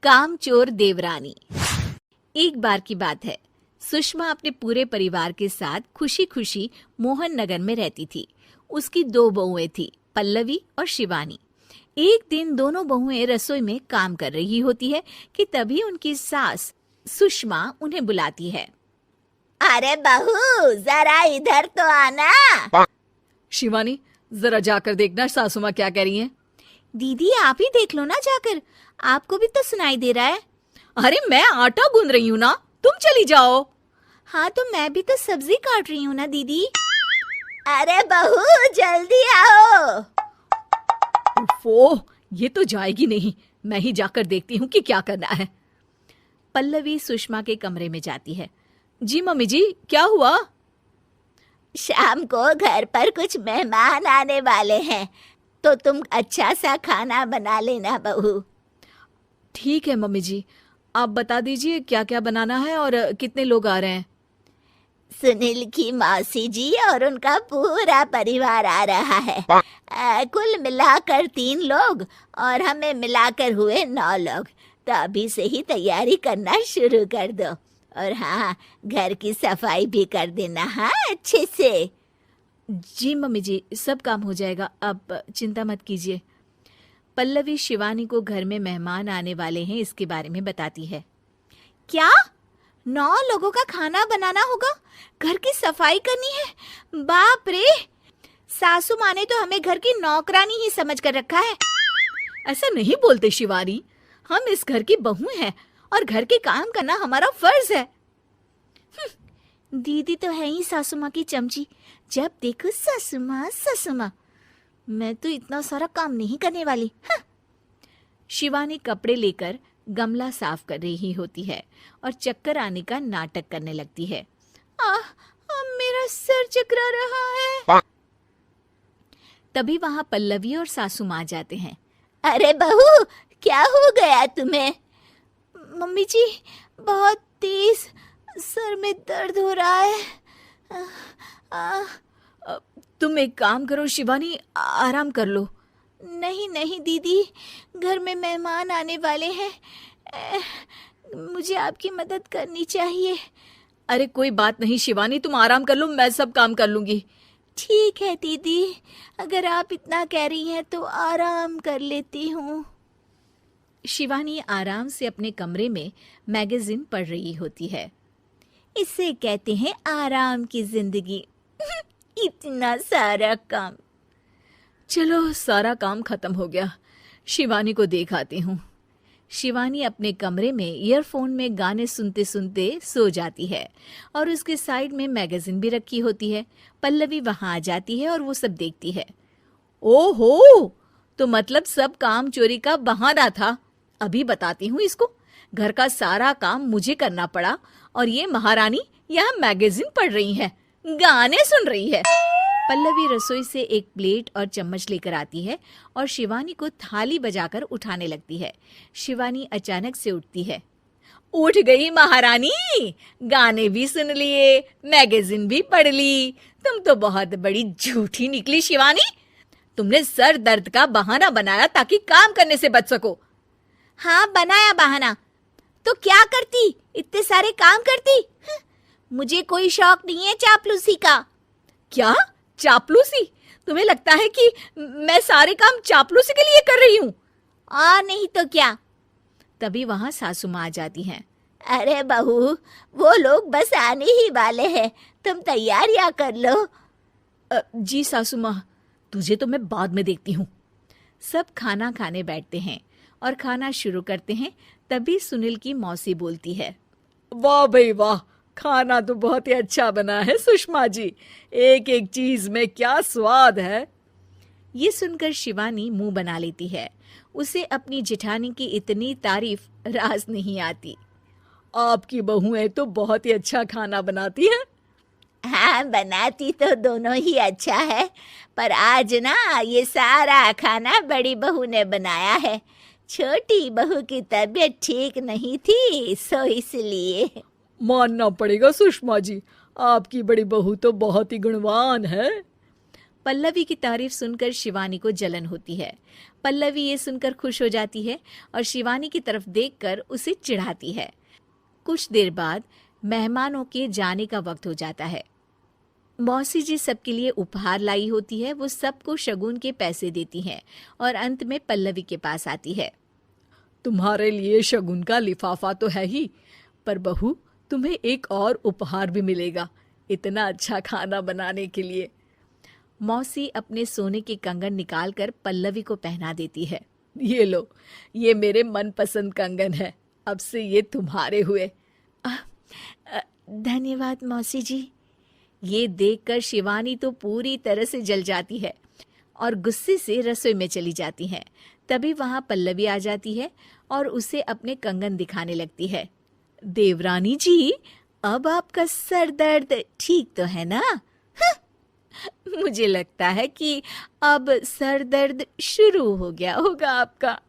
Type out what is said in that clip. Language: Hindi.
कामचोर देवरानी। एक बार की बात है, सुषमा अपने पूरे परिवार के साथ खुशी खुशी मोहन नगर में रहती थी। उसकी 2 बहुएं थी, पल्लवी और शिवानी। एक दिन दोनों बहुएं रसोई में काम कर रही होती है कि तभी उनकी सास सुषमा उन्हें बुलाती है। अरे बहू, जरा इधर तो आना। शिवानी, जरा जाकर देखना सासू माँ क्या कह रही हैं। दीदी आप ही देख लो ना जाकर, आपको भी तो सुनाई दे रहा है। अरे मैं आटा गूंद रही हूँ ना, तुम चली जाओ। हाँ तो मैं भी तो सब्जी काट रही हूँ ना दीदी। अरे बहू जल्दी आओ। ओफो, ये तो जाएगी नहीं। मैं ही जाकर देखती हूँ कि क्या करना है। पल्लवी सुषमा के कमरे में जाती है। जी मम्मी जी, क्या हुआ? शाम को घर पर कुछ मेहमान आने वाले हैं, तो तुम अच्छा सा खाना बना लेना बहू। ठीक है मम्मी जी, आप बता दीजिए क्या क्या बनाना है और कितने लोग आ रहे हैं। सुनील की मौसी जी और उनका पूरा परिवार आ रहा है। कुल मिलाकर 3 लोग और हमें मिलाकर हुए 9 लोग। तो अभी से ही तैयारी करना शुरू कर दो। और हाँ, घर की सफाई भी कर देना, हाँ अच्छे से। जी मम्मी जी, सब काम हो जाएगा, आप चिंता मत कीजिए। पल्लवी शिवानी को घर में मेहमान आने वाले हैं इसके बारे में बताती है। क्या 9 लोगों का खाना बनाना होगा, घर की सफाई करनी है? बाप रे, सासू माँ ने तो हमें घर की नौकरानी ही समझ कर रखा है। ऐसा नहीं बोलते शिवानी, हम इस घर की बहू हैं और घर के काम करना हमारा फर्ज है। दीदी तो है ही सासू माँ की चमची, जब देखो सासू माँ सासू माँ। मैं तो इतना सारा काम नहीं करने वाली। शिवानी कपड़े लेकर गमला साफ कर रही होती है और चक्कर आने का नाटक करने लगती है। मेरा सर चकरा रहा है। तभी वहां पल्लवी और सासू माँ जाते हैं। अरे बहू, क्या हो गया तुम्हें? मम्मी जी, बहुत तेज सर में दर्द हो रहा है। तुम एक काम करो शिवानी, आराम कर लो। नहीं नहीं दीदी, घर में मेहमान आने वाले हैं, मुझे आपकी मदद करनी चाहिए। अरे कोई बात नहीं शिवानी, तुम आराम कर लो, मैं सब काम कर लूंगी। ठीक है दीदी, अगर आप इतना कह रही हैं तो आराम कर लेती हूँ। शिवानी आराम से अपने कमरे में मैगजीन पढ़ रही होती है। इसे कहते हैं आराम की जिंदगी। इतना सारा काम। चलो सारा काम खत्म हो गया, शिवानी को देख आती हूँ। शिवानी अपने कमरे में ईयरफोन में गाने सुनते सुनते सो जाती है और उसके साइड में मैगजीन भी रखी होती है। पल्लवी वहां आ जाती है और वो सब देखती है। ओहो, तो मतलब सब काम चोरी का बहाना था। अभी बताती हूँ इसको। घर का सारा काम मुझे करना पड़ा और ये महारानी यहाँ मैगजीन पढ़ रही है, गाने सुन रही है। पल्लवी रसोई से एक प्लेट और चम्मच लेकर आती है और शिवानी को थाली बजाकर उठाने लगती है। शिवानी अचानक से उठती है। उठ गई महारानी, गाने भी सुन लिए, मैगजीन भी पढ़ ली। तुम तो बहुत बड़ी झूठी निकली शिवानी। तुमने सर दर्द का बहाना बनाया ताकि काम करने से बच सको। हाँ बनाया बहाना, तो क्या करती, इतने सारे काम करती। मुझे कोई शौक नहीं है चापलूसी का। क्या चापलूसी? तुम्हें लगता है कि मैं सारे काम चापलूसी के लिए कर रही हूँ? नहीं तो क्या। तभी वहां सासू माँ आ जाती हैं। अरे बहू, वो लोग बस आने ही वाले हैं, तुम तैयारियां कर लो। जी सासू माँ, तुझे तो मैं बाद में देखती हूँ। सब खाना खाने बैठते हैं और खाना शुरू करते हैं। तभी सुनील की मौसी बोलती है। वाह भाई वाह, खाना तो बहुत ही अच्छा बना है सुषमा जी, एक एक चीज में क्या स्वाद है। ये सुनकर शिवानी मुंह बना लेती है। उसे अपनी जेठानी की इतनी तारीफ रास नहीं आती। आपकी बहुएं तो बहुत ही अच्छा खाना बनाती हैं। हाँ, बनाती तो दोनों ही अच्छा है, पर आज ना ये सारा खाना बड़ी बहू ने बनाया है। छोटी बहू की तबीयत ठीक नहीं थी, सो इसलिए। मानना पड़ेगा सुषमा जी, आपकी बड़ी बहू तो बहुत ही गुणवान है। पल्लवी की तारीफ सुनकर शिवानी को जलन होती है। पल्लवी ये सुनकर खुश हो जाती है और शिवानी की तरफ देखकर उसे चिढ़ाती है। कुछ देर बाद मेहमानों के जाने का वक्त हो जाता है। मौसी जी सबके लिए उपहार लाई होती है। वो सबको शगुन के पैसे देती हैं और अंत में पल्लवी के पास आती है। तुम्हारे लिए शगुन का लिफाफा तो है ही, पर बहू तुम्हें एक और उपहार भी मिलेगा इतना अच्छा खाना बनाने के लिए। मौसी अपने सोने के कंगन निकालकर पल्लवी को पहना देती है। ये लो, ये मेरे मनपसंद कंगन है, अब से ये तुम्हारे हुए। धन्यवाद मौसी जी। ये देखकर शिवानी तो पूरी तरह से जल जाती है और गुस्से से रसोई में चली जाती है। तभी वहां पल्लवी आ जाती है और उसे अपने कंगन दिखाने लगती है। देवरानी जी, अब आपका सर दर्द ठीक तो है ना? मुझे लगता है कि अब सर दर्द शुरू हो गया होगा आपका।